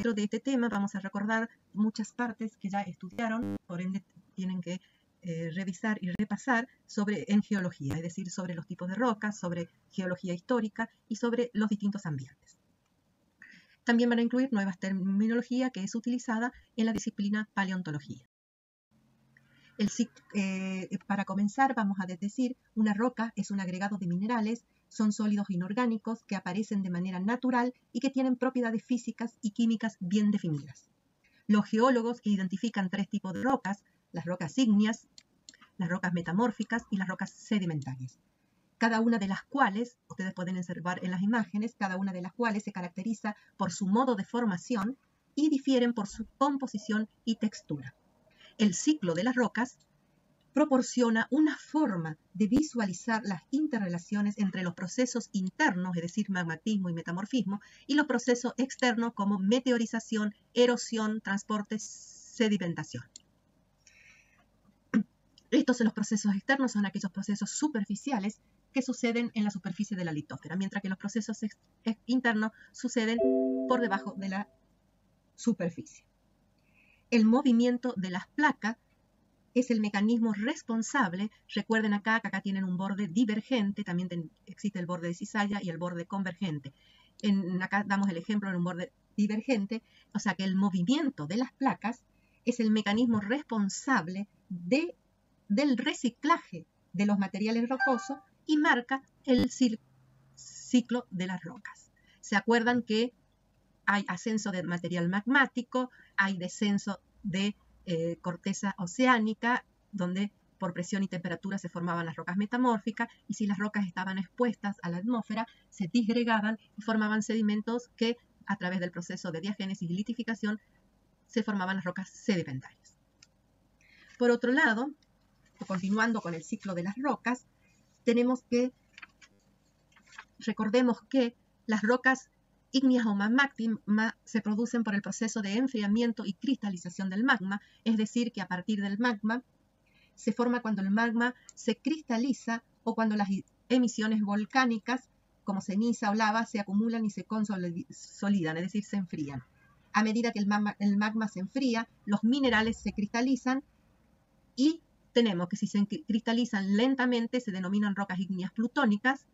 Dentro de este tema vamos a recordar muchas partes que ya estudiaron, por ende tienen que revisar y repasar en geología, es decir, sobre los tipos de rocas, sobre geología histórica y sobre los distintos ambientes. También van a incluir nuevas terminología que es utilizada en la disciplina paleontología. Para comenzar, vamos a decir, una roca es un agregado de minerales, son sólidos inorgánicos que aparecen de manera natural y que tienen propiedades físicas y químicas bien definidas. Los geólogos identifican tres tipos de rocas: las rocas ígneas, las rocas metamórficas y las rocas sedimentarias. Cada una de las cuales, ustedes pueden observar en las imágenes, cada una de las cuales se caracteriza por su modo de formación y difieren por su composición y textura. El ciclo de las rocas proporciona una forma de visualizar las interrelaciones entre los procesos internos, es decir, magmatismo y metamorfismo, y los procesos externos como meteorización, erosión, transporte, sedimentación. Los procesos externos son aquellos procesos superficiales que suceden en la superficie de la litósfera, mientras que los procesos internos suceden por debajo de la superficie. El movimiento de las placas es el mecanismo responsable. Recuerden acá que acá tienen un borde divergente, también existe el borde de cizalla y el borde convergente. Acá damos el ejemplo de un borde divergente, o sea que el movimiento de las placas es el mecanismo responsable del reciclaje de los materiales rocosos y marca el ciclo de las rocas. ¿Se acuerdan que hay ascenso de material magmático, hay descenso de corteza oceánica, donde por presión y temperatura se formaban las rocas metamórficas, y si las rocas estaban expuestas a la atmósfera, se disgregaban y formaban sedimentos que, a través del proceso de diagénesis y litificación, se formaban las rocas sedimentarias. Por otro lado, continuando con el ciclo de las rocas, recordemos que las rocas ígneas o magmáticas se producen por el proceso de enfriamiento y cristalización del magma, es decir, que a partir del magma se forma cuando el magma se cristaliza o cuando las emisiones volcánicas, como ceniza o lava, se acumulan y se consolidan, es decir, se enfrían. A medida que el magma se enfría, los minerales se cristalizan y tenemos que si se cristalizan lentamente se denominan rocas ígneas plutónicas,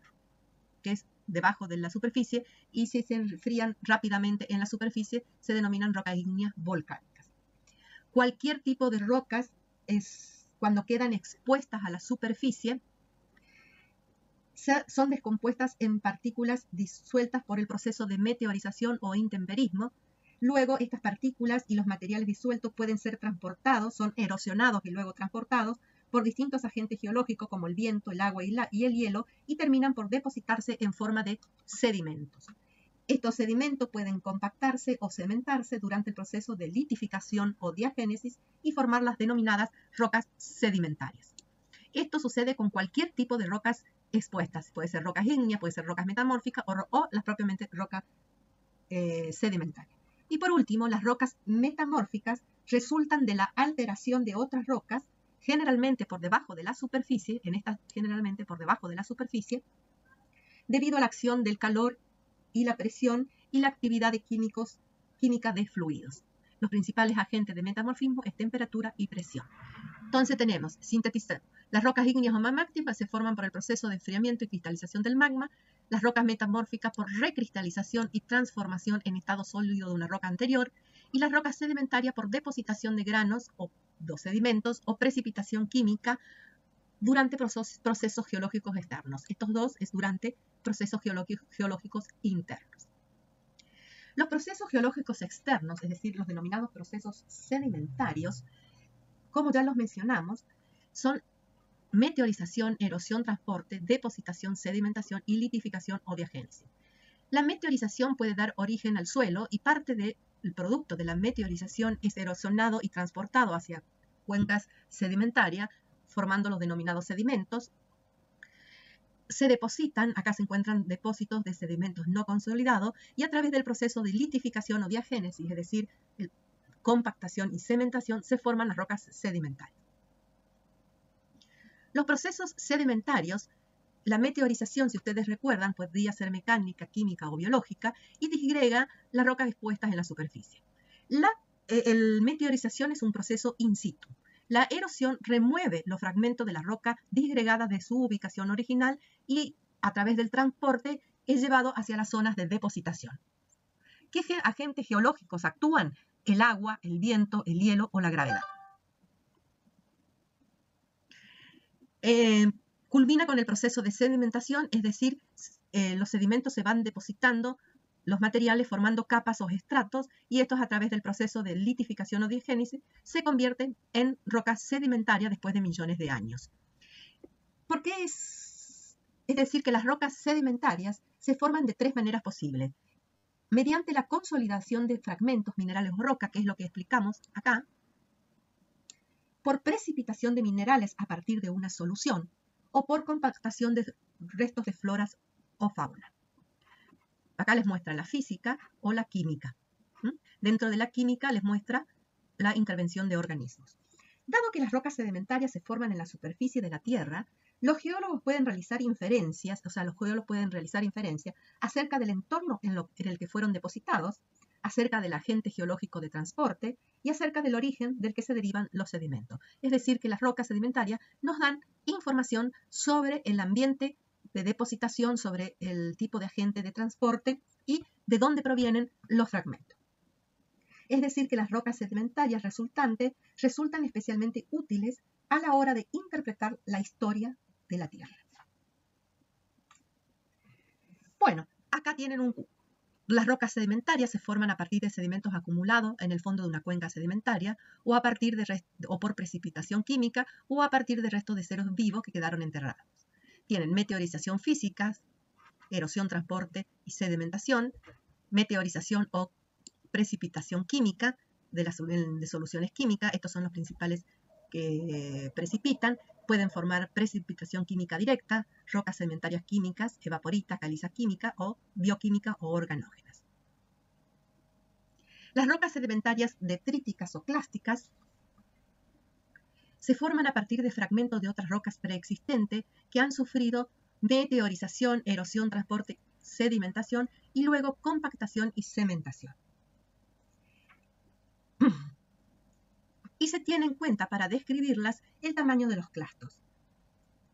que es debajo de la superficie, y si se enfrían rápidamente en la superficie se denominan rocas ígneas volcánicas. Cualquier tipo de rocas, cuando quedan expuestas a la superficie, son descompuestas en partículas disueltas por el proceso de meteorización o intemperismo. Luego estas partículas y los materiales disueltos pueden ser transportados, son erosionados y luego transportados por distintos agentes geológicos como el viento, el agua y el hielo, y terminan por depositarse en forma de sedimentos. Estos sedimentos pueden compactarse o cementarse durante el proceso de litificación o diagénesis y formar las denominadas rocas sedimentarias. Esto sucede con cualquier tipo de rocas expuestas. Puede ser rocas ígneas, puede ser rocas metamórficas o las propiamente rocas sedimentarias. Y por último, las rocas metamórficas resultan de la alteración de otras rocas, generalmente por debajo de la superficie, debido a la acción del calor y la presión y la actividad química de fluidos. Los principales agentes de metamorfismo es temperatura y presión. Entonces tenemos, sintetizando, las rocas ígneas o magmáticas se forman por el proceso de enfriamiento y cristalización del magma, las rocas metamórficas por recristalización y transformación en estado sólido de una roca anterior, y las rocas sedimentarias por depositación de granos o sedimentos o precipitación química durante procesos geológicos externos. Estos dos es durante procesos geológicos internos. Los procesos geológicos externos, es decir, los denominados procesos sedimentarios, como ya los mencionamos, son meteorización, erosión, transporte, depositación, sedimentación y litificación o diagénesis. La meteorización puede dar origen al suelo y parte del producto de la meteorización es erosionado y transportado hacia cuencas sedimentarias, formando los denominados sedimentos. Se depositan, acá se encuentran depósitos de sedimentos no consolidados, y a través del proceso de litificación o diagénesis, es decir, compactación y cementación, se forman las rocas sedimentarias. Los procesos sedimentarios La meteorización, si ustedes recuerdan, podría ser mecánica, química o biológica y disgrega las rocas expuestas en la superficie. La meteorización es un proceso in situ. La erosión remueve los fragmentos de la roca disgregadas de su ubicación original y a través del transporte es llevado hacia las zonas de depositación. ¿Qué agentes geológicos actúan? El agua, el viento, el hielo o la gravedad. Culmina con el proceso de sedimentación, es decir, los sedimentos se van depositando los materiales formando capas o estratos y estos a través del proceso de litificación o diegénesis se convierten en rocas sedimentarias después de millones de años. ¿Por qué es decir que las rocas sedimentarias se forman de tres maneras posibles? Mediante la consolidación de fragmentos minerales o roca, que es lo que explicamos acá, por precipitación de minerales a partir de una solución o por compactación de restos de floras o fauna. Acá les muestra la física o la química. Dentro de la química les muestra la intervención de organismos. Dado que las rocas sedimentarias se forman en la superficie de la Tierra, los geólogos pueden realizar inferencias, acerca del entorno en el que fueron depositados, acerca del agente geológico de transporte y acerca del origen del que se derivan los sedimentos. Es decir, que las rocas sedimentarias nos dan información sobre el ambiente de depositación, sobre el tipo de agente de transporte y de dónde provienen los fragmentos. Es decir, que las rocas sedimentarias resultantes resultan especialmente útiles a la hora de interpretar la historia de la Tierra. Bueno, acá tienen las rocas sedimentarias se forman a partir de sedimentos acumulados en el fondo de una cuenca sedimentaria o por precipitación química o a partir de restos de seres vivos que quedaron enterrados. Tienen meteorización física, erosión, transporte y sedimentación, meteorización o precipitación química de soluciones químicas. Estos son los principales que precipitan. Pueden formar precipitación química directa, rocas sedimentarias químicas, evaporitas, caliza química o bioquímica o organógenas. Las rocas sedimentarias detríticas o clásticas se forman a partir de fragmentos de otras rocas preexistentes que han sufrido meteorización, erosión, transporte, sedimentación y luego compactación y cementación. Y se tiene en cuenta para describirlas el tamaño de los clastos.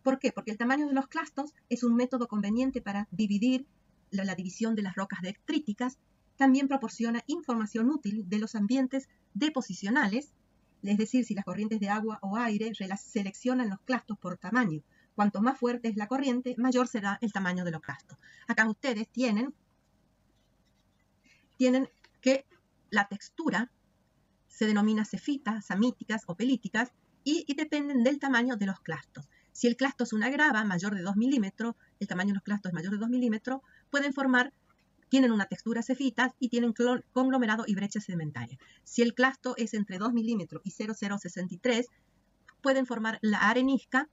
¿Por qué? Porque el tamaño de los clastos es un método conveniente para dividir la división de las rocas detríticas. También proporciona información útil de los ambientes deposicionales, es decir, si las corrientes de agua o aire seleccionan los clastos por tamaño. Cuanto más fuerte es la corriente, mayor será el tamaño de los clastos. Acá ustedes tienen que la textura se denomina cefitas, samíticas o pelíticas y dependen del tamaño de los clastos. Si el clasto es una grava mayor de 2 milímetros, el tamaño de los clastos es mayor de 2 milímetros, tienen una textura cefita y tienen conglomerado y brecha sedimentaria. Si el clasto es entre 2 milímetros y 0,063, pueden formar la arenisca,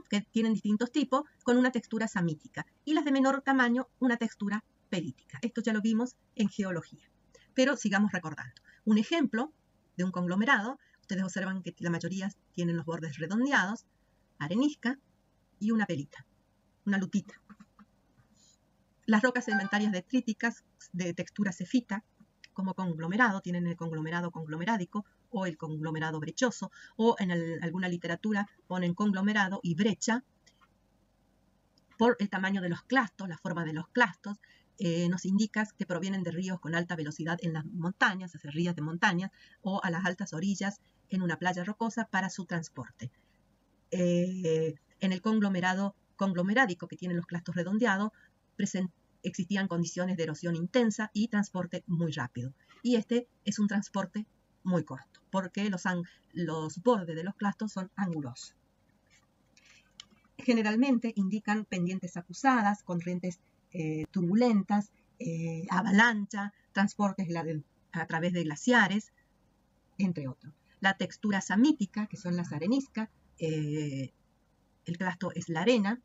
que tienen distintos tipos, con una textura samítica. Y las de menor tamaño, una textura pelítica. Esto ya lo vimos en geología. Pero sigamos recordando. Un ejemplo de un conglomerado, ustedes observan que la mayoría tienen los bordes redondeados, arenisca y una pelita, una lutita. Las rocas sedimentarias detríticas de textura cefita, como conglomerado, tienen el conglomerado conglomerádico o el conglomerado brechoso, o en alguna literatura ponen conglomerado y brecha por el tamaño de los clastos, la forma de los clastos. Nos indica que provienen de ríos con alta velocidad en las montañas, ríos de montañas, o a las altas orillas en una playa rocosa para su transporte. En el conglomerado conglomerádico, que tiene los clastos redondeados, existían condiciones de erosión intensa y transporte muy rápido. Y este es un transporte muy corto, porque los bordes de los clastos son angulosos. Generalmente indican pendientes acusadas, corrientes turbulentas, avalancha, transportes a través de glaciares, entre otros. La textura samítica, que son las areniscas, el clasto es la arena,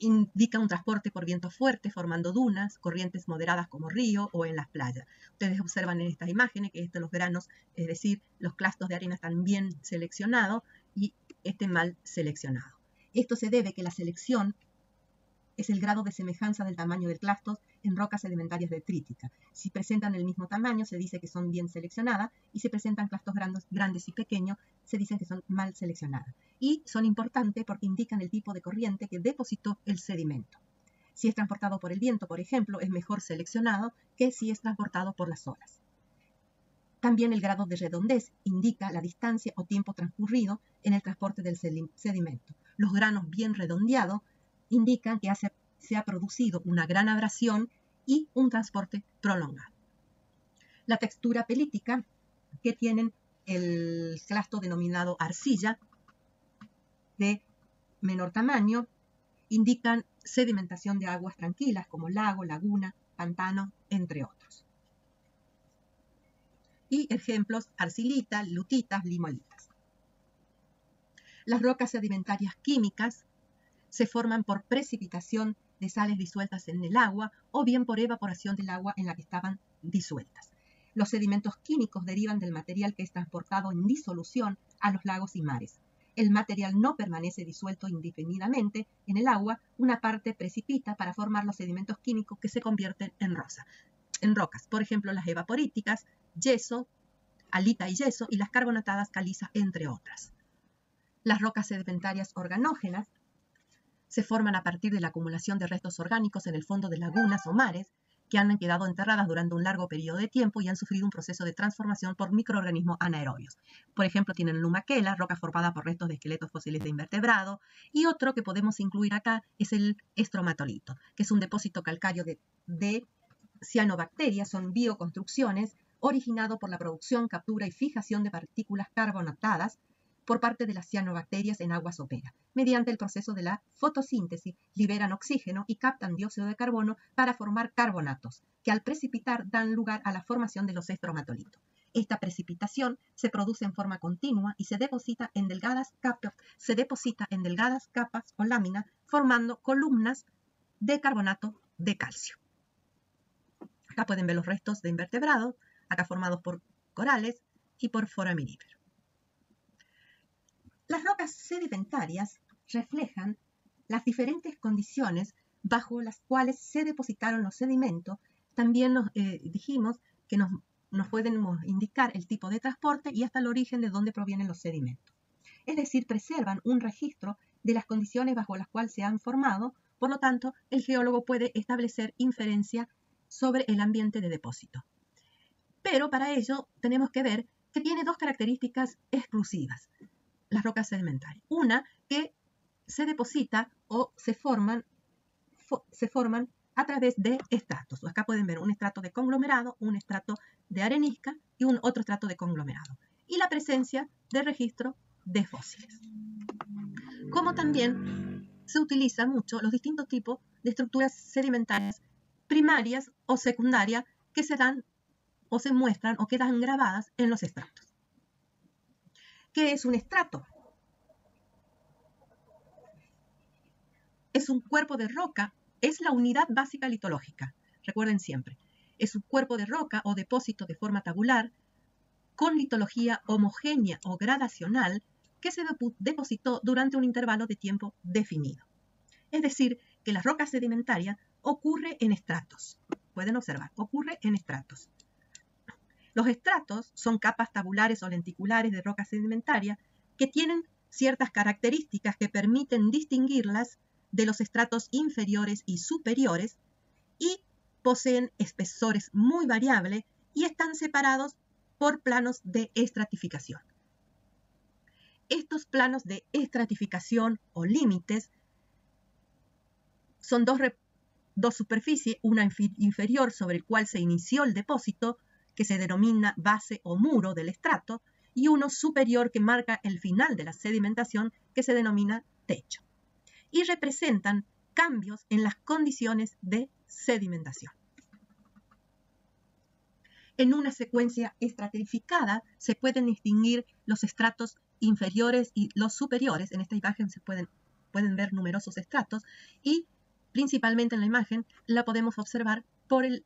indica un transporte por viento fuerte formando dunas, corrientes moderadas como río o en las playas. Ustedes observan en estas imágenes que los granos, es decir, los clastos de arena están bien seleccionados y mal seleccionado. Esto se debe a que la selección es el grado de semejanza del tamaño del clastos en rocas sedimentarias detríticas. Si presentan el mismo tamaño, se dice que son bien seleccionadas, y si presentan clastos grandes y pequeños, se dice que son mal seleccionadas. Y son importantes porque indican el tipo de corriente que depositó el sedimento. Si es transportado por el viento, por ejemplo, es mejor seleccionado que si es transportado por las olas. También el grado de redondez indica la distancia o tiempo transcurrido en el transporte del sedimento. Los granos bien redondeados indican que se ha producido una gran abrasión y un transporte prolongado. La textura pelítica que tienen el clasto denominado arcilla de menor tamaño indican sedimentación de aguas tranquilas como lago, laguna, pantano, entre otros. Y ejemplos: arcilitas, lutitas, limolitas. Las rocas sedimentarias químicas se forman por precipitación de sales disueltas en el agua o bien por evaporación del agua en la que estaban disueltas. Los sedimentos químicos derivan del material que es transportado en disolución a los lagos y mares. El material no permanece disuelto indefinidamente en el agua, una parte precipita para formar los sedimentos químicos que se convierten en rocas. Por ejemplo, las evaporíticas, yeso, halita y yeso, y las carbonatadas calizas, entre otras. Las rocas sedimentarias organógenas se forman a partir de la acumulación de restos orgánicos en el fondo de lagunas o mares que han quedado enterradas durante un largo periodo de tiempo y han sufrido un proceso de transformación por microorganismos anaerobios. Por ejemplo, tienen lumaquela, roca formada por restos de esqueletos fósiles de invertebrados, y otro que podemos incluir acá es el estromatolito, que es un depósito calcáreo de cianobacterias, son bioconstrucciones originado por la producción, captura y fijación de partículas carbonatadas por parte de las cianobacterias en agua sopera. Mediante el proceso de la fotosíntesis liberan oxígeno y captan dióxido de carbono para formar carbonatos, que al precipitar dan lugar a la formación de los estromatolitos. Esta precipitación se produce en forma continua y se deposita en delgadas capas o láminas, formando columnas de carbonato de calcio. Acá pueden ver los restos de invertebrados, acá formados por corales y por foraminíferos. Las rocas sedimentarias reflejan las diferentes condiciones bajo las cuales se depositaron los sedimentos. También dijimos que nos pueden indicar el tipo de transporte y hasta el origen de dónde provienen los sedimentos. Es decir, preservan un registro de las condiciones bajo las cuales se han formado. Por lo tanto, el geólogo puede establecer inferencia sobre el ambiente de depósito. Pero para ello tenemos que ver que tiene dos características exclusivas las rocas sedimentarias. Una, que se deposita o se forman a través de estratos. Acá pueden ver un estrato de conglomerado, un estrato de arenisca y un otro estrato de conglomerado. Y la presencia de registro de fósiles. Como también se utilizan mucho los distintos tipos de estructuras sedimentarias primarias o secundarias que se dan o se muestran o quedan grabadas en los estratos. ¿Qué es un estrato? Es un cuerpo de roca, es la unidad básica litológica. Recuerden siempre, es un cuerpo de roca o depósito de forma tabular con litología homogénea o gradacional que se depositó durante un intervalo de tiempo definido. Es decir, que la roca sedimentaria ocurre en estratos. Pueden observar, ocurre en estratos. Los estratos son capas tabulares o lenticulares de roca sedimentaria que tienen ciertas características que permiten distinguirlas de los estratos inferiores y superiores y poseen espesores muy variables y están separados por planos de estratificación. Estos planos de estratificación o límites son dos superficies, una inferior sobre el cual se inició el depósito, que se denomina base o muro del estrato, y uno superior que marca el final de la sedimentación, que se denomina techo, y representan cambios en las condiciones de sedimentación. En una secuencia estratificada se pueden distinguir los estratos inferiores y los superiores. En esta imagen se pueden ver numerosos estratos y principalmente en la imagen, la podemos observar por el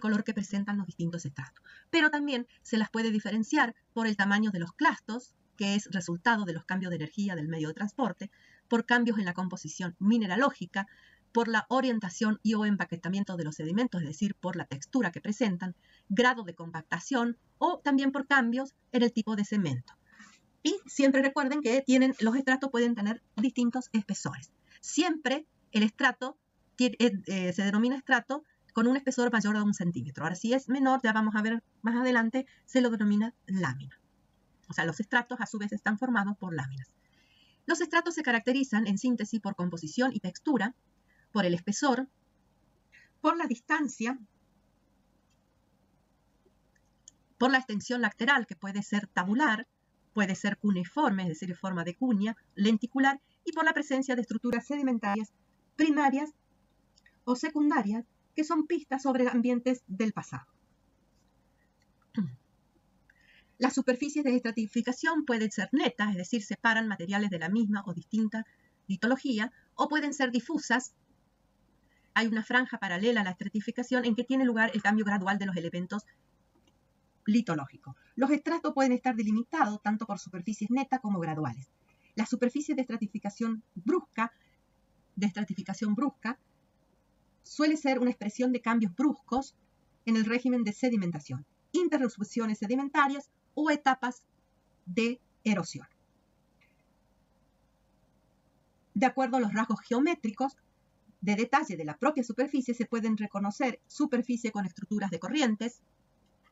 color que presentan los distintos estratos. Pero también se las puede diferenciar por el tamaño de los clastos, que es resultado de los cambios de energía del medio de transporte, por cambios en la composición mineralógica, por la orientación y o empaquetamiento de los sedimentos, es decir, por la textura que presentan, grado de compactación o también por cambios en el tipo de cemento. Y siempre recuerden que los estratos pueden tener distintos espesores. Siempre el estrato se denomina estrato con un espesor mayor a 1 centímetro. Ahora, si es menor, ya vamos a ver más adelante, se lo denomina lámina. O sea, los estratos a su vez están formados por láminas. Los estratos se caracterizan en síntesis por composición y textura, por el espesor, por la distancia, por la extensión lateral, que puede ser tabular, puede ser cuneiforme, es decir, en forma de cuña, lenticular, y por la presencia de estructuras sedimentarias primarias o secundarias, que son pistas sobre ambientes del pasado. Las superficies de estratificación pueden ser netas, es decir, separan materiales de la misma o distinta litología, o pueden ser difusas. Hay una franja paralela a la estratificación en que tiene lugar el cambio gradual de los elementos litológicos. Los estratos pueden estar delimitados tanto por superficies netas como graduales. Las superficies de estratificación brusca suele ser una expresión de cambios bruscos en el régimen de sedimentación, interrupciones sedimentarias o etapas de erosión. De acuerdo a los rasgos geométricos de detalle de la propia superficie, se pueden reconocer superficie con estructuras de corrientes,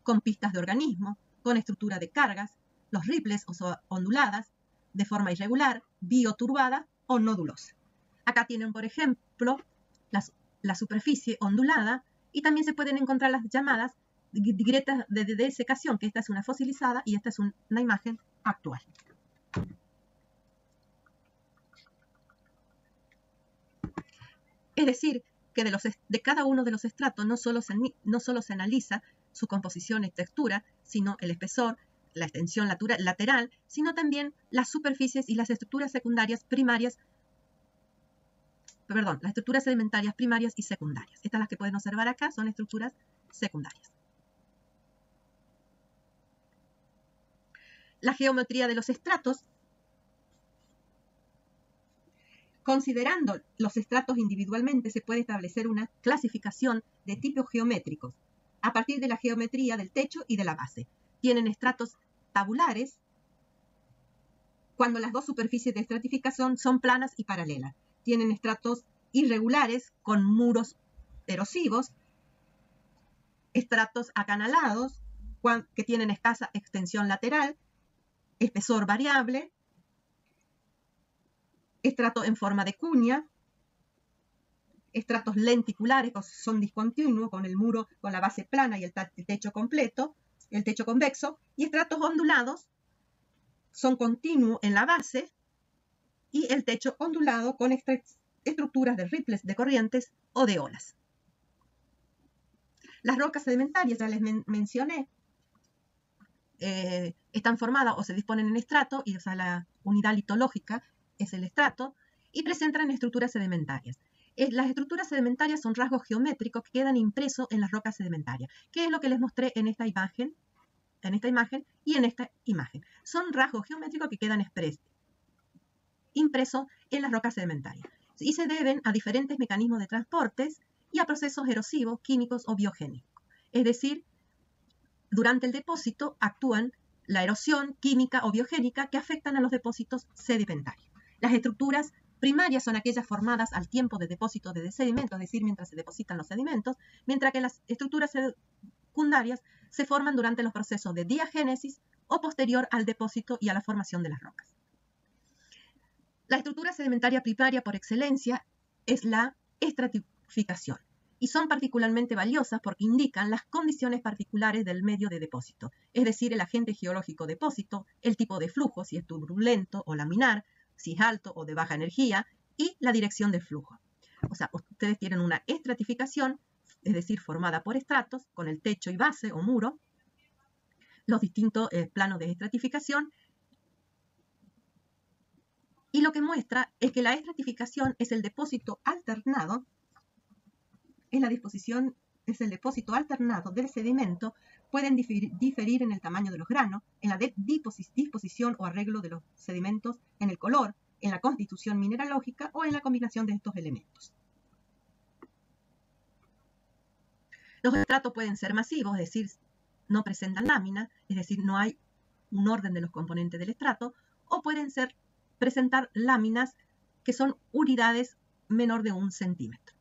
con pistas de organismos, con estructura de cargas, los ripples o onduladas, de forma irregular, bioturbada o nodulosa. Acá tienen, por ejemplo, la superficie ondulada, y también se pueden encontrar las llamadas grietas de desecación, que esta es una fosilizada y esta es una imagen actual. Es decir, que de cada uno de los estratos no solo se analiza su composición y textura, sino el espesor, la extensión lateral, sino también las superficies y las estructuras las estructuras sedimentarias primarias y secundarias. Estas las que pueden observar acá son estructuras secundarias. La geometría de los estratos. Considerando los estratos individualmente, se puede establecer una clasificación de tipos geométricos a partir de la geometría del techo y de la base. Tienen estratos tabulares cuando las dos superficies de estratificación son planas y paralelas. Tienen estratos irregulares con muros erosivos, estratos acanalados que tienen escasa extensión lateral, espesor variable, estrato en forma de cuña, estratos lenticulares que son discontinuos con el muro, con la base plana y el techo completo, el techo convexo, y estratos ondulados son continuos en la base y el techo ondulado con estructuras de ripples de corrientes o de olas. Las rocas sedimentarias, ya les mencioné, están formadas o se disponen en estrato, y o sea, la unidad litológica es el estrato, y presentan estructuras sedimentarias. Las estructuras sedimentarias son rasgos geométricos que quedan impresos en las rocas sedimentarias, que es lo que les mostré en esta imagen y en esta imagen. Son rasgos geométricos que quedan impresos en las rocas sedimentarias y se deben a diferentes mecanismos de transportes y a procesos erosivos, químicos o biogénicos. Es decir, durante el depósito actúan la erosión química o biogénica que afectan a los depósitos sedimentarios. Las estructuras primarias son aquellas formadas al tiempo de depósito de sedimentos, es decir, mientras se depositan los sedimentos, mientras que las estructuras secundarias se forman durante los procesos de diagénesis o posterior al depósito y a la formación de las rocas. La estructura sedimentaria primaria por excelencia es la estratificación y son particularmente valiosas porque indican las condiciones particulares del medio de depósito, es decir, el agente geológico depósito, el tipo de flujo, si es turbulento o laminar, si es alto o de baja energía, y la dirección del flujo. O sea, ustedes tienen una estratificación, es decir, formada por estratos, con el techo y base o muro, los distintos planos de estratificación, y lo que muestra es que la estratificación es el depósito alternado es la disposición, es el depósito alternado del sedimento, pueden diferir en el tamaño de los granos, en la disposición o arreglo de los sedimentos, en el color, en la constitución mineralógica o en la combinación de estos elementos. Los estratos pueden ser masivos, es decir, no presentan lámina, es decir, no hay un orden de los componentes del estrato, o pueden presentar láminas que son unidades menor de 1 centímetro.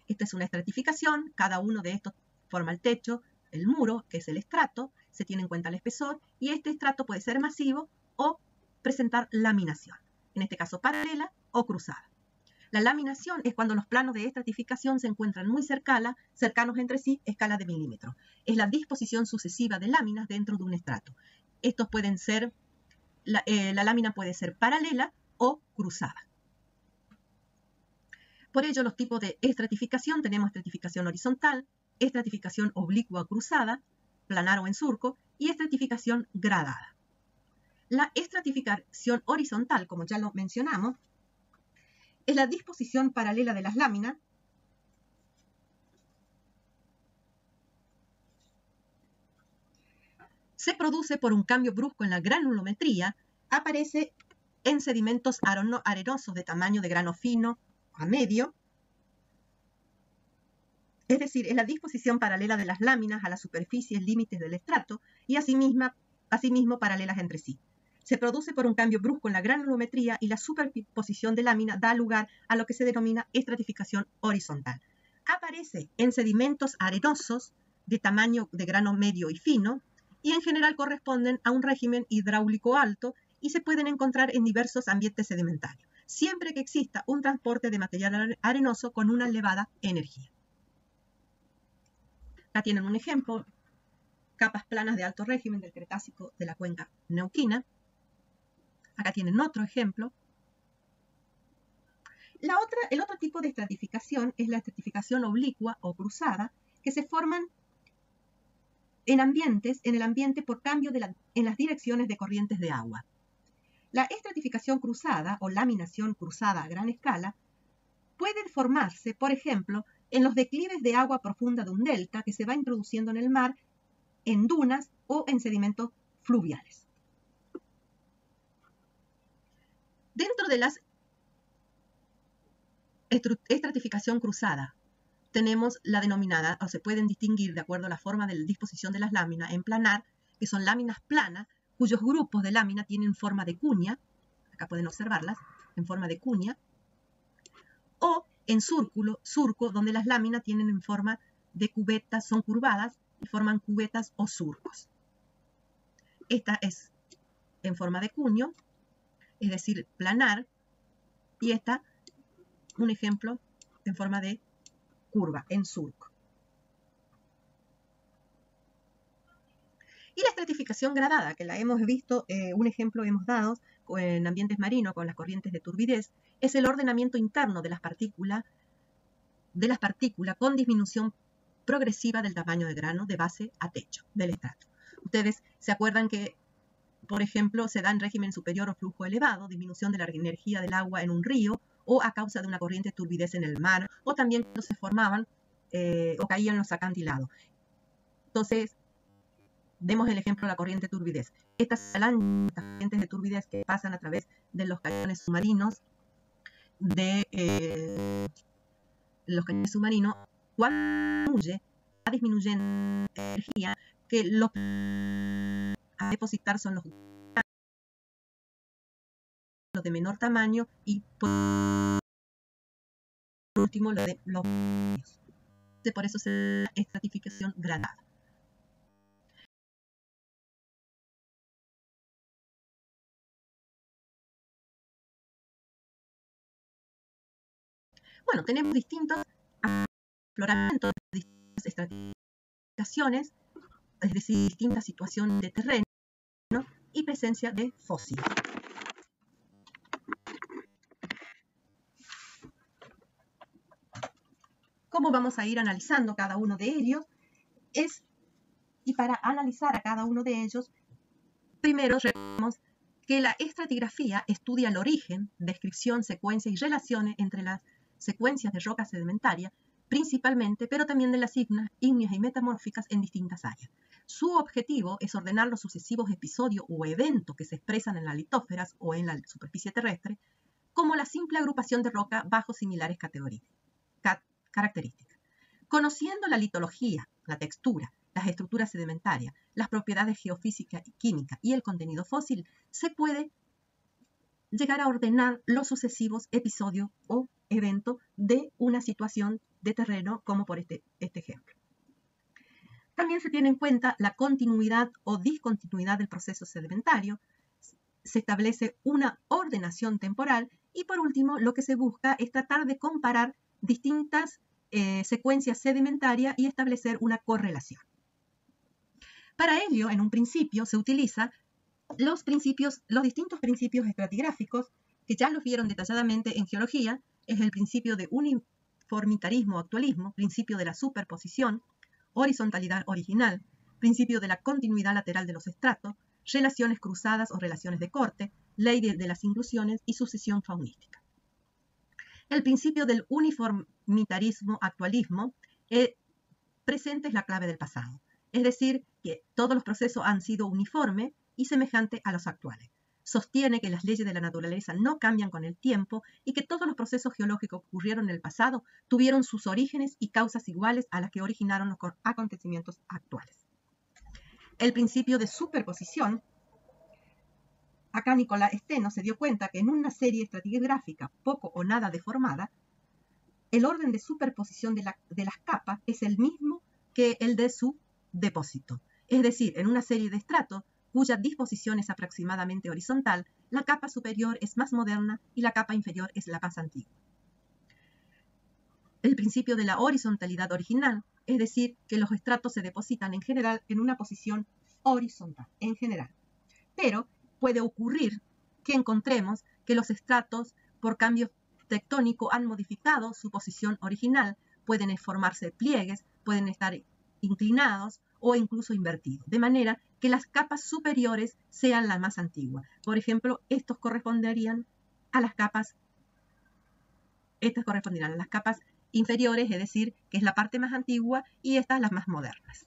Esta es una estratificación, cada uno de estos forma el techo, el muro, que es el estrato, se tiene en cuenta el espesor, y este estrato puede ser masivo o presentar laminación, en este caso paralela o cruzada. La laminación es cuando los planos de estratificación se encuentran muy cercanos entre sí, escala de milímetros. Es la disposición sucesiva de láminas dentro de un estrato. Estos pueden ser, la lámina puede ser paralela o cruzada. Por ello, los tipos de estratificación, tenemos estratificación horizontal, estratificación oblicua o cruzada, planar o en surco, y estratificación gradada. La estratificación horizontal, como ya lo mencionamos, es la disposición paralela de las láminas se produce por un cambio brusco en la granulometría, aparece en sedimentos arenosos de tamaño de grano fino a medio, es decir, es la disposición paralela de las láminas a las superficies límites del estrato y asimismo paralelas entre sí. Se produce por un cambio brusco en la granulometría y la superposición de láminas da lugar a lo que se denomina estratificación horizontal. Aparece en sedimentos arenosos de tamaño de grano medio y fino y en general corresponden a un régimen hidráulico alto y se pueden encontrar en diversos ambientes sedimentarios, siempre que exista un transporte de material arenoso con una elevada energía. Acá tienen un ejemplo, capas planas de alto régimen del Cretácico de la cuenca neuquina. Acá tienen otro ejemplo. El otro tipo de estratificación es la estratificación oblicua o cruzada, que se forman en el ambiente por cambio en las direcciones de corrientes de agua. La estratificación cruzada o laminación cruzada a gran escala puede formarse, por ejemplo, en los declives de agua profunda de un delta que se va introduciendo en el mar, en dunas o en sedimentos fluviales. Dentro de la estratificación cruzada tenemos la denominada, o se pueden distinguir de acuerdo a la forma de la disposición de las láminas, en planar, que son láminas planas, cuyos grupos de lámina tienen forma de cuña, acá pueden observarlas, en forma de cuña, o en surco, donde las láminas tienen en forma de cubetas, son curvadas y forman cubetas o surcos. Esta es en forma de cuño, es decir, planar, y esta, un ejemplo, en forma de curva, en surco. Y la estratificación gradada, que la hemos visto, un ejemplo hemos dado en ambientes marinos con las corrientes de turbidez, es el ordenamiento interno de las partículas con disminución progresiva del tamaño de grano de base a techo del estrato. Ustedes se acuerdan que, por ejemplo, se da en régimen superior o flujo elevado, disminución de la energía del agua en un río o a causa de una corriente de turbidez en el mar, o también cuando se formaban o caían los acantilados. Entonces, demos el ejemplo de la corriente de turbidez. Estas corrientes de turbidez que pasan a través de los cañones submarinos, cuando va disminuyendo la energía, que los a depositar son los de menor tamaño y por último los de los medios. Por eso se da estratificación gradada. Bueno, tenemos distintos afloramientos, distintas estratificaciones, es decir, distintas situaciones de terreno, ¿no? Y presencia de fósiles. ¿Cómo vamos a ir analizando cada uno de ellos? Y para analizar a cada uno de ellos, primero recordemos que la estratigrafía estudia el origen, descripción, secuencia y relaciones entre las secuencias de roca sedimentaria, principalmente, pero también de las ígneas y metamórficas en distintas áreas. Su objetivo es ordenar los sucesivos episodios o eventos que se expresan en las litósferas o en la superficie terrestre como la simple agrupación de roca bajo similares características. Conociendo la litología, la textura, las estructuras sedimentarias, las propiedades geofísicas y químicas y el contenido fósil, se puede llegar a ordenar los sucesivos episodios o eventos de una situación de terreno, como por este ejemplo. También se tiene en cuenta la continuidad o discontinuidad del proceso sedimentario, se establece una ordenación temporal y por último lo que se busca es tratar de comparar distintas secuencias sedimentarias y establecer una correlación. Para ello, en un principio, se utiliza los distintos principios estratigráficos que ya los vieron detalladamente en geología. Es el principio de uniformitarismo o actualismo, principio de la superposición, horizontalidad original, principio de la continuidad lateral de los estratos, relaciones cruzadas o relaciones de corte, ley de las inclusiones y sucesión faunística. El principio del uniformitarismo actualismo presente es la clave del pasado, es decir, que todos los procesos han sido uniformes y semejantes a los actuales. Sostiene que las leyes de la naturaleza no cambian con el tiempo y que todos los procesos geológicos que ocurrieron en el pasado tuvieron sus orígenes y causas iguales a las que originaron los acontecimientos actuales. El principio de superposición, acá Nicolás Steno se dio cuenta que en una serie estratigráfica poco o nada deformada, el orden de superposición de las capas es el mismo que el de su depósito. Es decir, en una serie de estratos cuya disposición es aproximadamente horizontal, la capa superior es más moderna y la capa inferior es la más antigua. El principio de la horizontalidad original, es decir, que los estratos se depositan en general en una posición horizontal, en general. Pero puede ocurrir que encontremos que los estratos, por cambio tectónico, han modificado su posición original, pueden formarse pliegues, pueden estar inclinados o incluso invertidos, de manera que las capas superiores sean las más antiguas. Por ejemplo, estas corresponderían a las capas inferiores, es decir, que es la parte más antigua y estas las más modernas.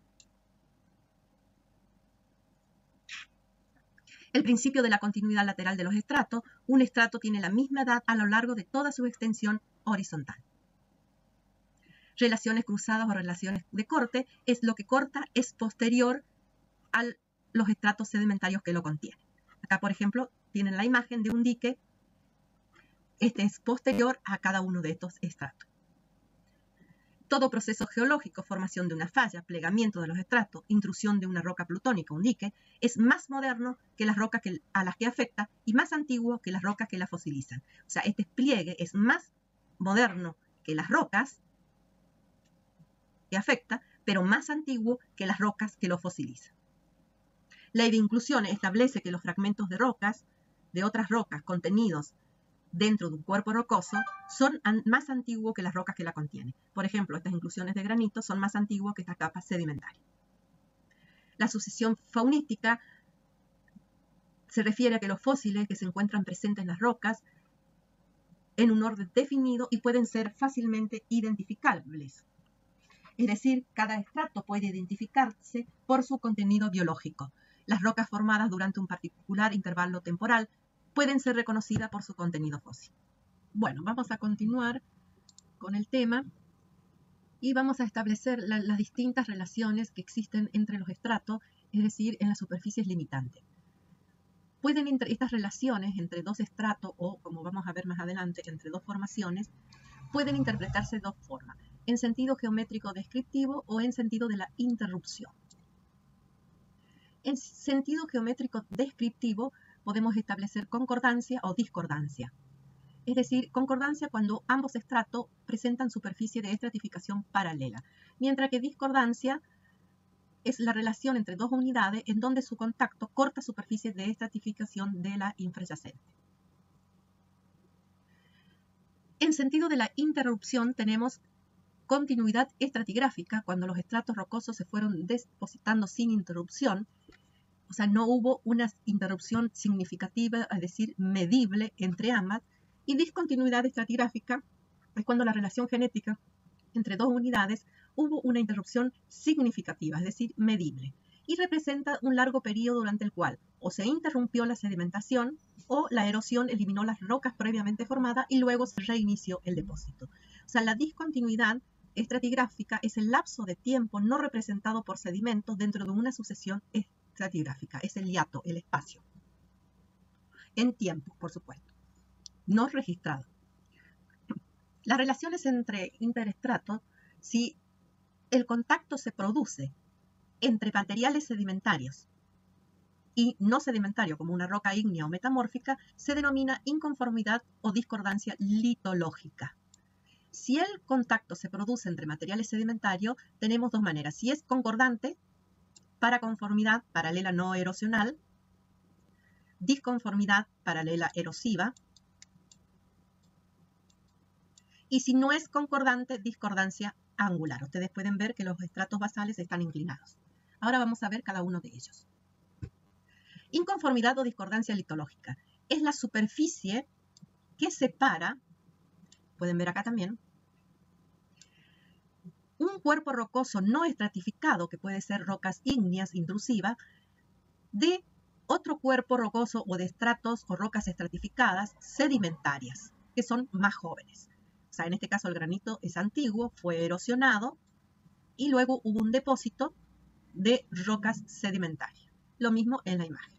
El principio de la continuidad lateral de los estratos, un estrato tiene la misma edad a lo largo de toda su extensión horizontal. Relaciones cruzadas o relaciones de corte es lo que corta es posterior a los estratos sedimentarios que lo contienen. Acá, por ejemplo, tienen la imagen de un dique. Este es posterior a cada uno de estos estratos. Todo proceso geológico, formación de una falla, plegamiento de los estratos, intrusión de una roca plutónica, un dique, es más moderno que las rocas a las que afecta y más antiguo que las rocas que la fosilizan. O sea, este despliegue es más moderno que las rocas que afecta, pero más antiguo que las rocas que lo fosilizan. Ley de inclusión establece que los fragmentos de rocas, de otras rocas contenidos dentro de un cuerpo rocoso, son más antiguos que las rocas que la contienen. Por ejemplo, estas inclusiones de granito son más antiguas que estas capas sedimentarias. La sucesión faunística se refiere a que los fósiles que se encuentran presentes en las rocas en un orden definido y pueden ser fácilmente identificables. Es decir, cada estrato puede identificarse por su contenido biológico. Las rocas formadas durante un particular intervalo temporal pueden ser reconocidas por su contenido fósil. Bueno, vamos a continuar con el tema y vamos a establecer las distintas relaciones que existen entre los estratos, es decir, en las superficies limitantes. Estas relaciones entre dos estratos o, como vamos a ver más adelante, entre dos formaciones, pueden interpretarse de dos formas, en sentido geométrico descriptivo o en sentido de la interrupción. En sentido geométrico descriptivo podemos establecer concordancia o discordancia. Es decir, concordancia cuando ambos estratos presentan superficie de estratificación paralela, mientras que discordancia es la relación entre dos unidades en donde su contacto corta superficie de estratificación de la infrayacente. En sentido de la interrupción tenemos continuidad estratigráfica cuando los estratos rocosos se fueron depositando sin interrupción, o sea, no hubo una interrupción significativa, es decir, medible entre ambas, y discontinuidad estratigráfica es cuando la relación genética entre dos unidades hubo una interrupción significativa, es decir, medible, y representa un largo periodo durante el cual o se interrumpió la sedimentación o la erosión eliminó las rocas previamente formadas y luego se reinició el depósito. O sea, la discontinuidad estratigráfica es el lapso de tiempo no representado por sedimentos dentro de una sucesión estratigráfica, es el hiato, el espacio. En tiempo, por supuesto, no registrado. Las relaciones entre interestratos, si el contacto se produce entre materiales sedimentarios y no sedimentario, como una roca ígnea o metamórfica, se denomina inconformidad o discordancia litológica. Si el contacto se produce entre materiales sedimentarios, tenemos dos maneras. Si es concordante, para conformidad paralela no erosional, disconformidad paralela erosiva, y si no es concordante, discordancia angular. Ustedes pueden ver que los estratos basales están inclinados. Ahora vamos a ver cada uno de ellos. Inconformidad o discordancia litológica es la superficie que separa, pueden ver acá también, un cuerpo rocoso no estratificado, que puede ser rocas ígneas intrusivas, de otro cuerpo rocoso o de estratos o rocas estratificadas sedimentarias, que son más jóvenes. O sea, en este caso el granito es antiguo, fue erosionado y luego hubo un depósito de rocas sedimentarias. Lo mismo en la imagen.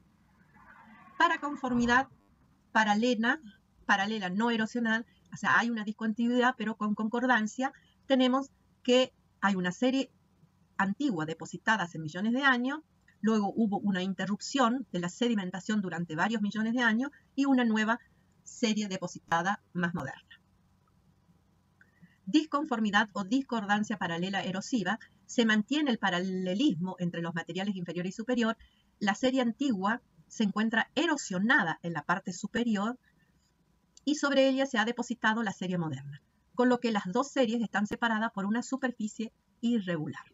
Para conformidad paralela no erosional, o sea, hay una discontinuidad, pero con concordancia, tenemos que hay una serie antigua depositada hace millones de años, luego hubo una interrupción de la sedimentación durante varios millones de años y una nueva serie depositada más moderna. Disconformidad o discordancia paralela erosiva, se mantiene el paralelismo entre los materiales inferior y superior. La serie antigua se encuentra erosionada en la parte superior y sobre ella se ha depositado la serie moderna, con lo que las dos series están separadas por una superficie irregular,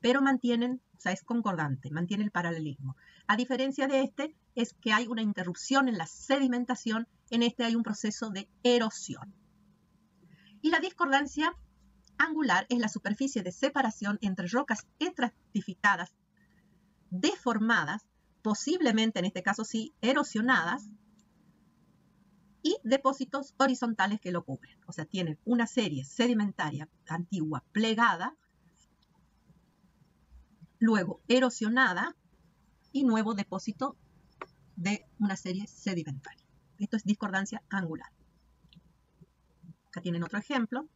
pero mantienen, o sea, es concordante, mantiene el paralelismo. A diferencia de este, es que hay una interrupción en la sedimentación, en este hay un proceso de erosión. Y la discordancia angular es la superficie de separación entre rocas estratificadas, deformadas, posiblemente en este caso sí, erosionadas, y depósitos horizontales que lo cubren. O sea, tienen una serie sedimentaria antigua plegada, luego erosionada y nuevo depósito de una serie sedimentaria. Esto es discordancia angular. Acá tienen otro ejemplo.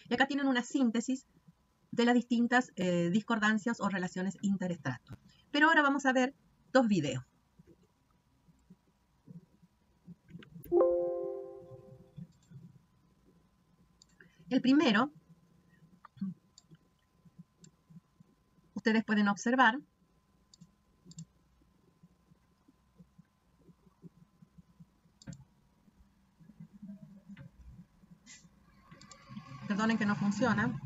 Y acá tienen una síntesis de las distintas discordancias o relaciones interestratos. Pero ahora vamos a ver dos videos. El primero, ustedes pueden observar perdonen que no funciona.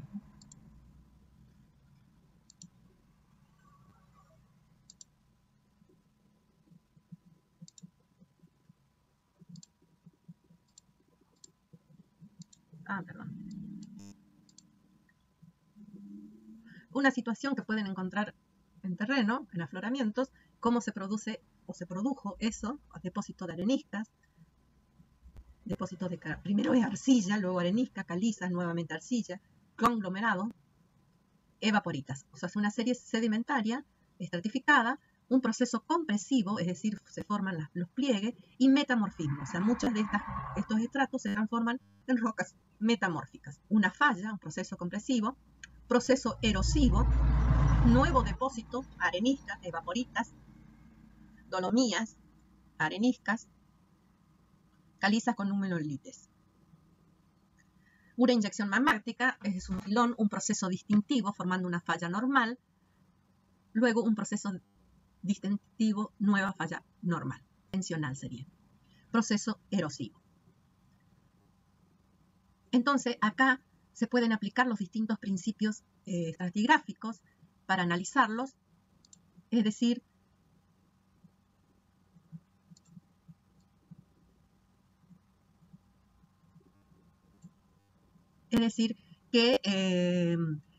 Perdón. Una situación que pueden encontrar en terreno, en afloramientos, cómo se produce o se produjo eso, depósito de areniscas, depósito de, primero es arcilla, luego arenisca, caliza, nuevamente arcilla, conglomerado, evaporitas. O sea, es una serie sedimentaria, estratificada, un proceso compresivo, es decir, se forman los pliegues, y metamorfismo. O sea, muchos de estos estratos se transforman en rocas metamórficas. Una falla, un proceso compresivo, proceso erosivo, nuevo depósito, areniscas, evaporitas, dolomías, areniscas, calizas con numerolites. Una inyección magmática es un filón, un proceso distintivo formando una falla normal, luego un proceso distintivo, nueva falla normal, tensional sería. Proceso erosivo. Entonces, acá se pueden aplicar los distintos principios estratigráficos para analizarlos, es decir, Es decir, que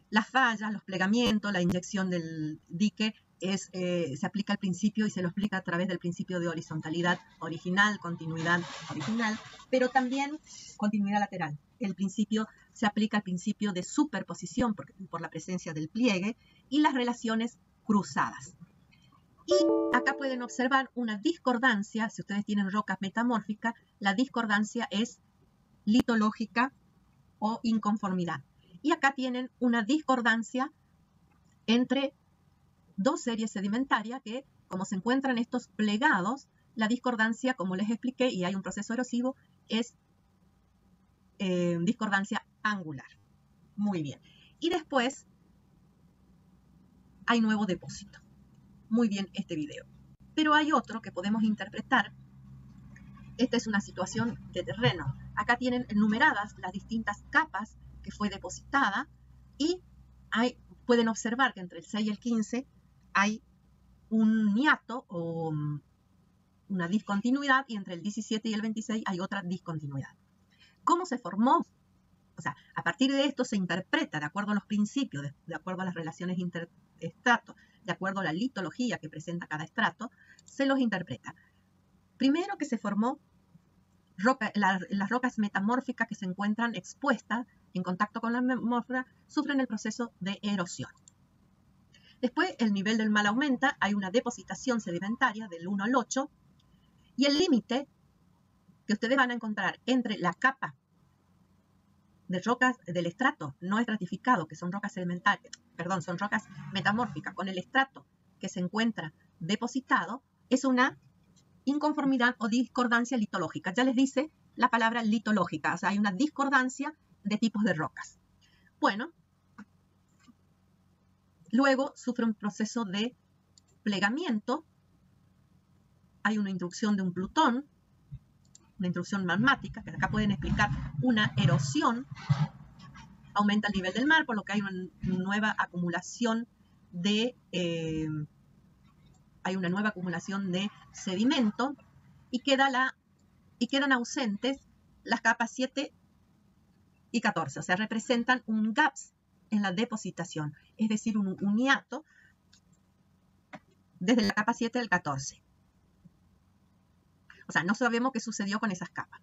las fallas, los plegamientos, la inyección del dique se aplica al principio y se lo explica a través del principio de horizontalidad original, continuidad original, pero también continuidad lateral. Se aplica al principio de superposición por la presencia del pliegue y las relaciones cruzadas. Y acá pueden observar una discordancia. Si ustedes tienen rocas metamórficas, la discordancia es litológica o inconformidad. Y acá tienen una discordancia entre dos series sedimentarias que, como se encuentran estos plegados, la discordancia, como les expliqué, y hay un proceso erosivo, es discordancia angular. Muy bien. Y después hay nuevo depósito. Muy bien este video. Pero hay otro que podemos interpretar. Esta es una situación de terreno. Acá tienen enumeradas las distintas capas que fue depositada y pueden observar que entre el 6 y el 15 hay un hiato o una discontinuidad y entre el 17 y el 26 hay otra discontinuidad. ¿Cómo se formó? O sea, a partir de esto se interpreta de acuerdo a los principios, de acuerdo a las relaciones interestratos, de acuerdo a la litología que presenta cada estrato, se los interpreta. Primero que se formó las rocas metamórficas que se encuentran expuestas en contacto con la metamorfa sufren el proceso de erosión. Después el nivel del mar aumenta, hay una depositación sedimentaria del 1 al 8 y el límite que ustedes van a encontrar entre la capa de rocas del estrato no estratificado, que son rocas sedimentarias, perdón, son rocas metamórficas, con el estrato que se encuentra depositado, es una inconformidad o discordancia litológica. Ya les dice la palabra litológica, o sea, hay una discordancia de tipos de rocas. Bueno, luego sufre un proceso de plegamiento, hay una intrusión de un plutón, una intrusión magmática, que acá pueden explicar una erosión, aumenta el nivel del mar, por lo que hay una nueva acumulación de sedimento y quedan ausentes las capas 7 y 14, o sea, representan un gaps en la depositación, es decir, un hiato desde la capa 7 al 14. O sea, no sabemos qué sucedió con esas capas.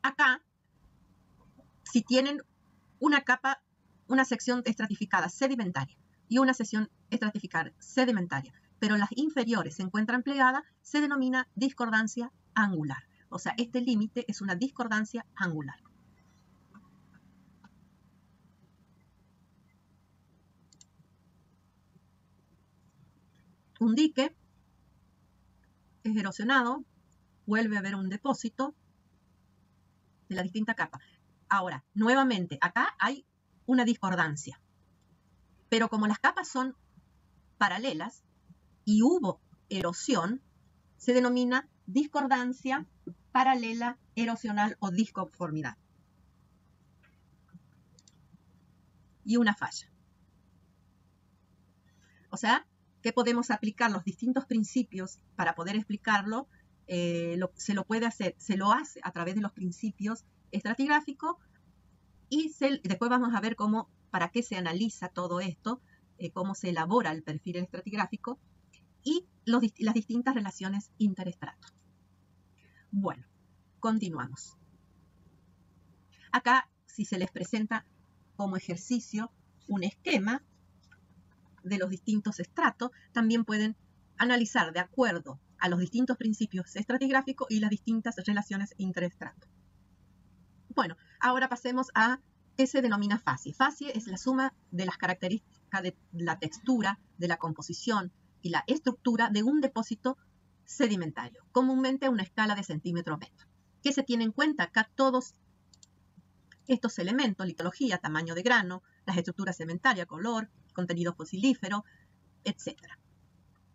Acá, si tienen una sección estratificada sedimentaria y una sección estratificada sedimentaria, pero las inferiores se encuentran plegadas, se denomina discordancia angular. O sea, este límite es una discordancia angular. Un dique es erosionado, vuelve a haber un depósito de la distinta capa. Ahora, nuevamente, acá hay una discordancia, pero como las capas son paralelas y hubo erosión, se denomina discordancia paralela erosional o disconformidad. Y una falla. O sea, que podemos aplicar los distintos principios para poder explicarlo. Se lo hace a través de los principios estratigráficos y después vamos a ver para qué se analiza todo esto, cómo se elabora el perfil estratigráfico y las distintas relaciones interestratos. Bueno, continuamos. Acá, si se les presenta como ejercicio un esquema de los distintos estratos, también pueden analizar de acuerdo a los distintos principios estratigráficos y las distintas relaciones interestratos. Bueno, ahora pasemos a qué se denomina facie. Facie es la suma de las características de la textura, de la composición y la estructura de un depósito sedimentario, comúnmente a una escala de centímetro a metro. ¿Qué se tiene en cuenta? Acá todos estos elementos, litología, tamaño de grano, las estructuras sedimentarias, color, contenido fosilífero, etc.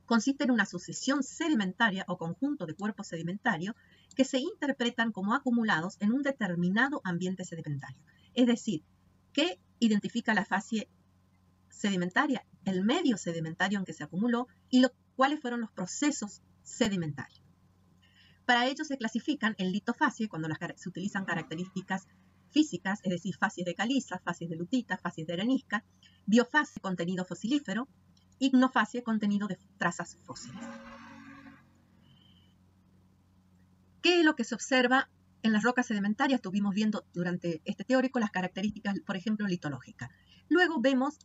Consiste en una sucesión sedimentaria o conjunto de cuerpos sedimentarios que se interpretan como acumulados en un determinado ambiente sedimentario. Es decir, ¿qué identifica la facie sedimentaria? El medio sedimentario en que se acumuló y cuáles fueron los procesos sedimentarios. Para ello se clasifican en litofacies, cuando se utilizan características físicas, es decir, facies de caliza, facies de lutita, facies de arenisca, biofasie, contenido fosilífero, ignofasie, contenido de trazas fósiles. ¿Qué es lo que se observa en las rocas sedimentarias? Estuvimos viendo durante este teórico las características, por ejemplo, litológicas. Luego vemos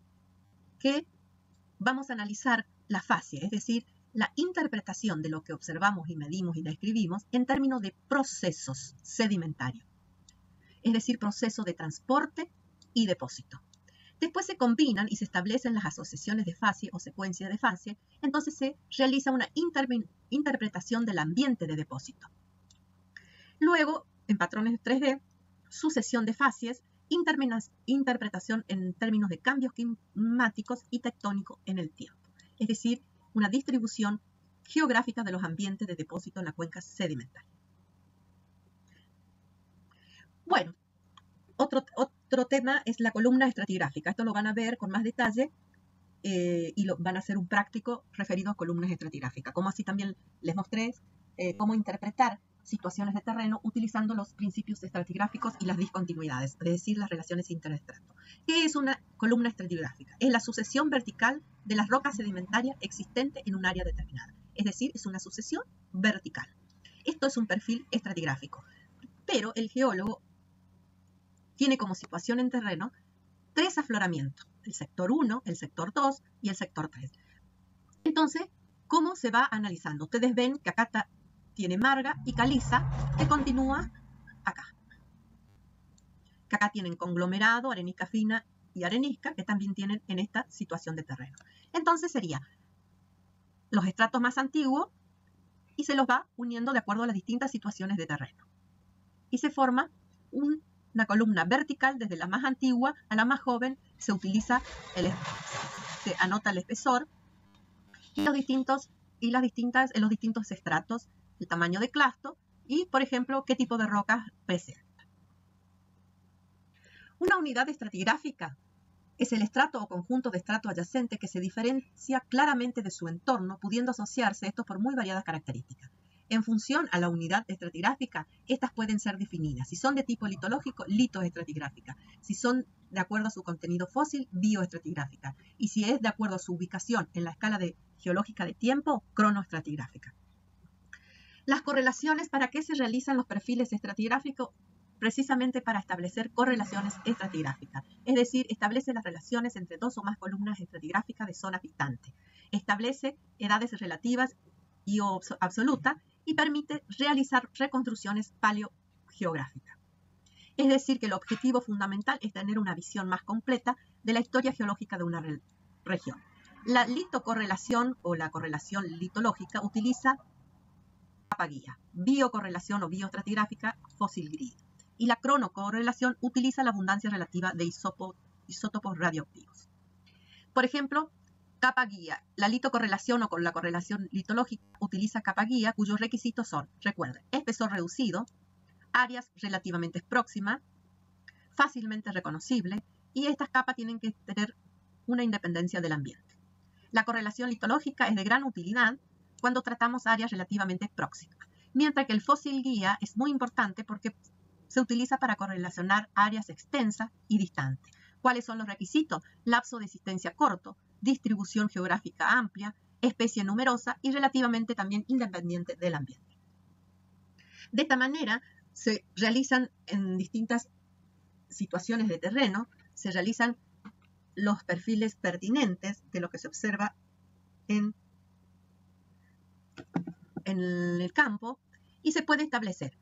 que vamos a analizar la fasie, es decir, la interpretación de lo que observamos y medimos y describimos en términos de procesos sedimentarios, es decir, proceso de transporte y depósito. Después se combinan y se establecen las asociaciones de fasie o secuencias de fasie, entonces se realiza una interpretación del ambiente de depósito. Luego, en patrones 3D, sucesión de facies, interpretación en términos de cambios climáticos y tectónicos en el tiempo, es decir, una distribución geográfica de los ambientes de depósito en la cuenca sedimentaria. Bueno, otro tema es la columna estratigráfica. Esto lo van a ver con más detalle y van a hacer un práctico referido a columnas estratigráficas, como así también les mostré cómo interpretar situaciones de terreno utilizando los principios estratigráficos y las discontinuidades, es decir, las relaciones interestrato. ¿Qué es una columna estratigráfica? Es la sucesión vertical de las rocas sedimentarias existentes en un área determinada, es decir, es una sucesión vertical. Esto es un perfil estratigráfico, pero el geólogo tiene como situación en terreno 3 afloramientos, el sector 1, el sector 2 y el sector 3. Entonces, ¿cómo se va analizando? Ustedes ven que acá tiene marga y caliza que continúa acá. Que acá tienen conglomerado, arenisca fina y arenisca que también tienen en esta situación de terreno. Entonces sería los estratos más antiguos y se los va uniendo de acuerdo a las distintas situaciones de terreno. Y se forma una columna vertical desde la más antigua a la más joven. Se utiliza, se anota el espesor y los distintos estratos, el tamaño de clasto y, por ejemplo, qué tipo de rocas presenta. Una unidad estratigráfica es el estrato o conjunto de estrato adyacente que se diferencia claramente de su entorno, pudiendo asociarse estos por muy variadas características. En función a la unidad estratigráfica, estas pueden ser definidas. Si son de tipo litológico, litoestratigráfica. Si son de acuerdo a su contenido fósil, bioestratigráfica. Y si es de acuerdo a su ubicación en la escala geológica de tiempo, cronoestratigráfica. Las correlaciones, ¿para qué se realizan los perfiles estratigráficos? Precisamente para establecer correlaciones estratigráficas, es decir, establece las relaciones entre 2 o más columnas estratigráficas de zonas distantes, establece edades relativas y absolutas y permite realizar reconstrucciones paleogeográficas. Es decir, que el objetivo fundamental es tener una visión más completa de la historia geológica de una región. La litocorrelación o la correlación litológica utiliza capa guía, biocorrelación o bioestratigráfica, fósil grid. Y la cronocorrelación utiliza la abundancia relativa de isótopos radioactivos. Por ejemplo, capa guía. La litocorrelación o con la correlación litológica utiliza capa guía cuyos requisitos son, recuerden, espesor reducido, áreas relativamente próximas, fácilmente reconocible y estas capas tienen que tener una independencia del ambiente. La correlación litológica es de gran utilidad cuando tratamos áreas relativamente próximas, mientras que el fósil guía es muy importante porque se utiliza para correlacionar áreas extensas y distantes. ¿Cuáles son los requisitos? Lapso de existencia corto, distribución geográfica amplia, especie numerosa y relativamente también independiente del ambiente. De esta manera se realizan en distintas situaciones de terreno, se realizan los perfiles pertinentes de lo que se observa en el campo y se puede establecer.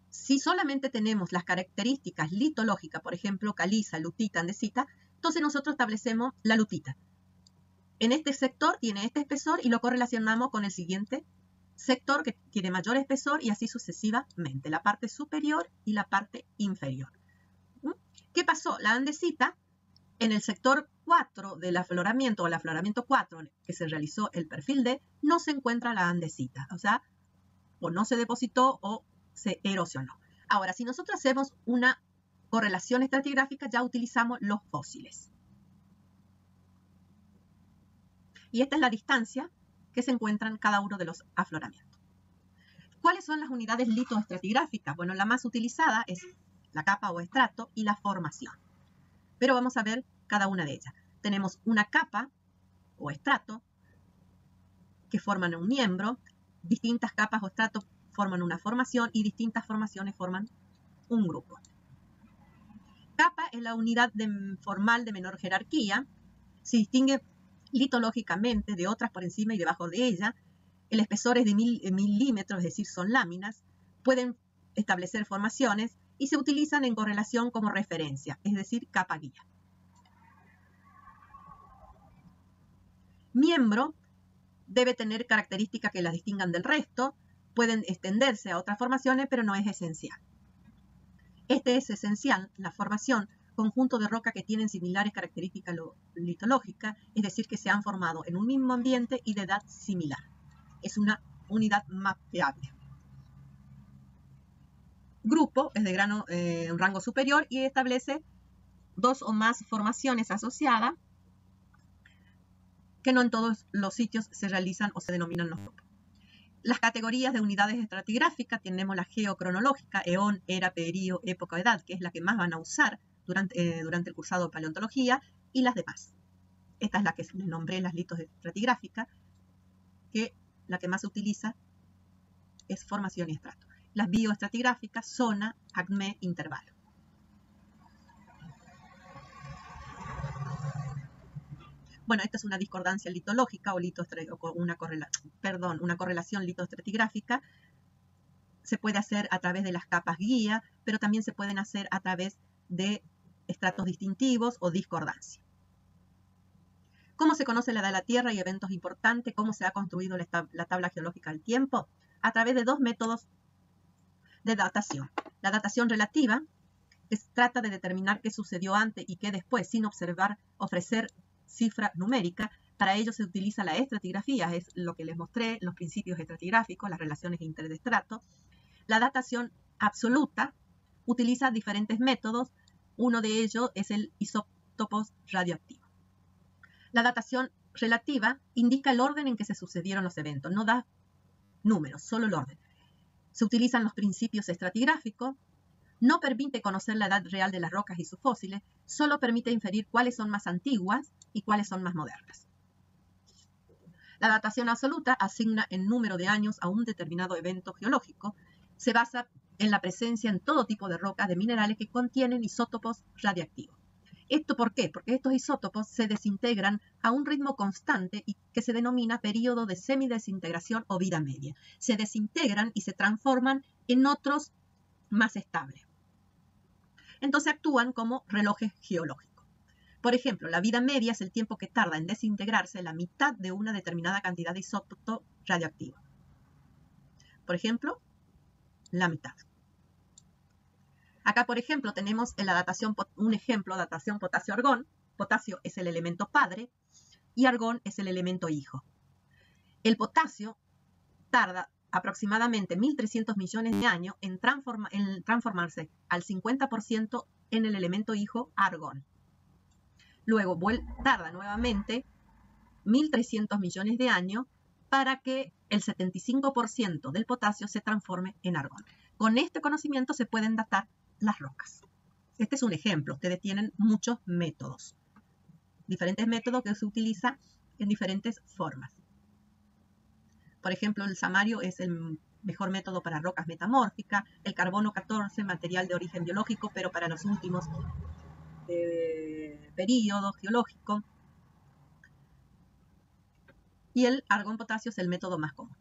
Si solamente tenemos las características litológicas, por ejemplo, caliza, lutita, andesita, entonces nosotros establecemos la lutita. En este sector tiene este espesor y lo correlacionamos con el siguiente sector que tiene mayor espesor y así sucesivamente, la parte superior y la parte inferior. ¿Qué pasó? La andesita, en el sector 4 del afloramiento o el afloramiento 4 que se realizó el perfil D, no se encuentra la andesita, o sea, o no se depositó o se erosionó. Ahora, si nosotros hacemos una correlación estratigráfica, ya utilizamos los fósiles. Y esta es la distancia que se encuentran cada uno de los afloramientos. ¿Cuáles son las unidades litoestratigráficas? Bueno, la más utilizada es la capa o estrato y la formación. Pero vamos a ver cada una de ellas. Tenemos una capa o estrato que forman un miembro, distintas capas o estratos forman una formación y distintas formaciones forman un grupo. Capa es la unidad formal de menor jerarquía, se distingue litológicamente de otras por encima y debajo de ella. El espesor es de milímetros, es decir, son láminas, pueden establecer formaciones y se utilizan en correlación como referencia, es decir, capa guía. Miembro debe tener características que las distingan del resto, pueden extenderse a otras formaciones, pero no es esencial. Este es esencial, la formación, conjunto de roca que tienen similares características litológicas, es decir, que se han formado en un mismo ambiente y de edad similar. Es una unidad mapeable. Grupo es de un rango superior y establece dos o más formaciones asociadas que no en todos los sitios se realizan o se denominan los grupos. Las categorías de unidades estratigráficas tenemos la geocronológica, eón, era, período, época, edad, que es la que más van a usar durante el cursado de paleontología, y las demás. Esta es la que les nombré, las litoestratigráficas, que la que más se utiliza es formación y estrato. Las bioestratigráficas, zona, acme, intervalo. Bueno, esta es una discordancia litológica o una correlación litoestratigráfica. Se puede hacer a través de las capas guía, pero también se pueden hacer a través de estratos distintivos o discordancia. ¿Cómo se conoce la edad de la Tierra y eventos importantes? ¿Cómo se ha construido la tabla geológica del tiempo? A través de dos métodos de datación. La datación relativa, que trata de determinar qué sucedió antes y qué después, sin ofrecer cifra numérica. Para ello se utiliza la estratigrafía, es lo que les mostré, los principios estratigráficos, las relaciones interestratos. La datación absoluta utiliza diferentes métodos. Uno de ellos es el isótopos radioactivo. La datación relativa indica el orden en que se sucedieron los eventos, no da números, solo el orden. Se utilizan los principios estratigráficos, no permite conocer la edad real de las rocas y sus fósiles, solo permite inferir cuáles son más antiguas y cuáles son más modernas. La datación absoluta asigna el número de años a un determinado evento geológico, se basa en la presencia en todo tipo de rocas de minerales que contienen isótopos radiactivos. ¿Esto por qué? Porque estos isótopos se desintegran a un ritmo constante y que se denomina periodo de semidesintegración o vida media. Se desintegran y se transforman en otros más estables. Entonces actúan como relojes geológicos. Por ejemplo, la vida media es el tiempo que tarda en desintegrarse la mitad de una determinada cantidad de isótopo radioactivo. Por ejemplo, la mitad. Acá, por ejemplo, tenemos en la datación, un ejemplo, datación potasio-argón. Potasio es el elemento padre y argón es el elemento hijo. El potasio tarda aproximadamente 1.300 millones de años en transformarse al 50% en el elemento hijo argón. Luego tarda nuevamente 1.300 millones de años para que el 75% del potasio se transforme en argón. Con este conocimiento se pueden datar las rocas. Este es un ejemplo. Ustedes tienen muchos métodos. Diferentes métodos que se utilizan en diferentes formas. Por ejemplo, el samario es el mejor método para rocas metamórficas. El carbono 14, material de origen biológico, pero para los últimos periodos geológicos. Y el argón potasio es el método más común.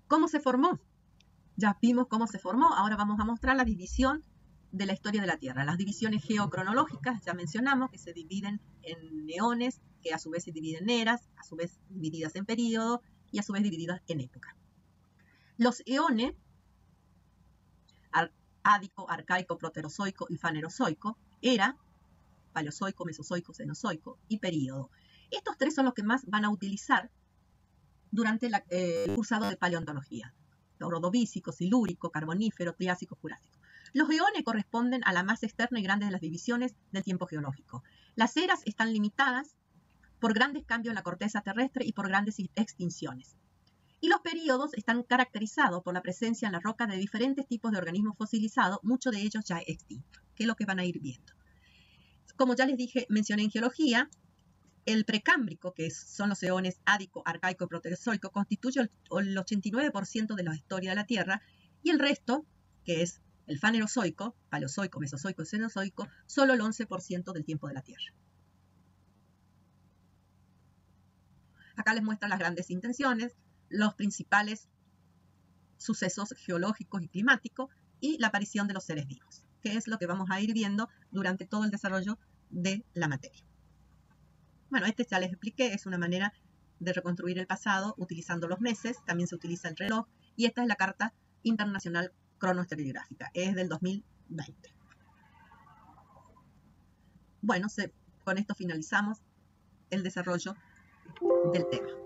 ¿Cómo se formó? Ya vimos cómo se formó, ahora vamos a mostrar la división de la historia de la Tierra. Las divisiones geocronológicas, ya mencionamos, que se dividen en eones, que a su vez se dividen en eras, a su vez divididas en periodos y a su vez divididas en época. Los eones, ádico, arcaico, proterozoico y fanerozoico, era, paleozoico, mesozoico, cenozoico y período. Estos tres son los que más van a utilizar durante el cursado de paleontología. Ordovícico, silúrico, carbonífero, triásico, jurásico. Los eones corresponden a la más externa y grande de las divisiones del tiempo geológico. Las eras están limitadas por grandes cambios en la corteza terrestre y por grandes extinciones. Y los períodos están caracterizados por la presencia en la roca de diferentes tipos de organismos fosilizados, muchos de ellos ya extintos, que es lo que van a ir viendo. Como ya les dije, mencioné en geología, el precámbrico, que son los eones ádico, arcaico y proterozoico, constituye el 89% de la historia de la Tierra, y el resto, que es el fanerozoico, paleozoico, mesozoico y cenozoico, solo el 11% del tiempo de la Tierra. Acá les muestran las grandes intenciones, los principales sucesos geológicos y climáticos y la aparición de los seres vivos, que es lo que vamos a ir viendo durante todo el desarrollo de la materia. Bueno, ya les expliqué, es una manera de reconstruir el pasado utilizando los meses, también se utiliza el reloj, y esta es la Carta Internacional Cronoestratigráfica, es del 2020. Bueno, con esto finalizamos el desarrollo del tema.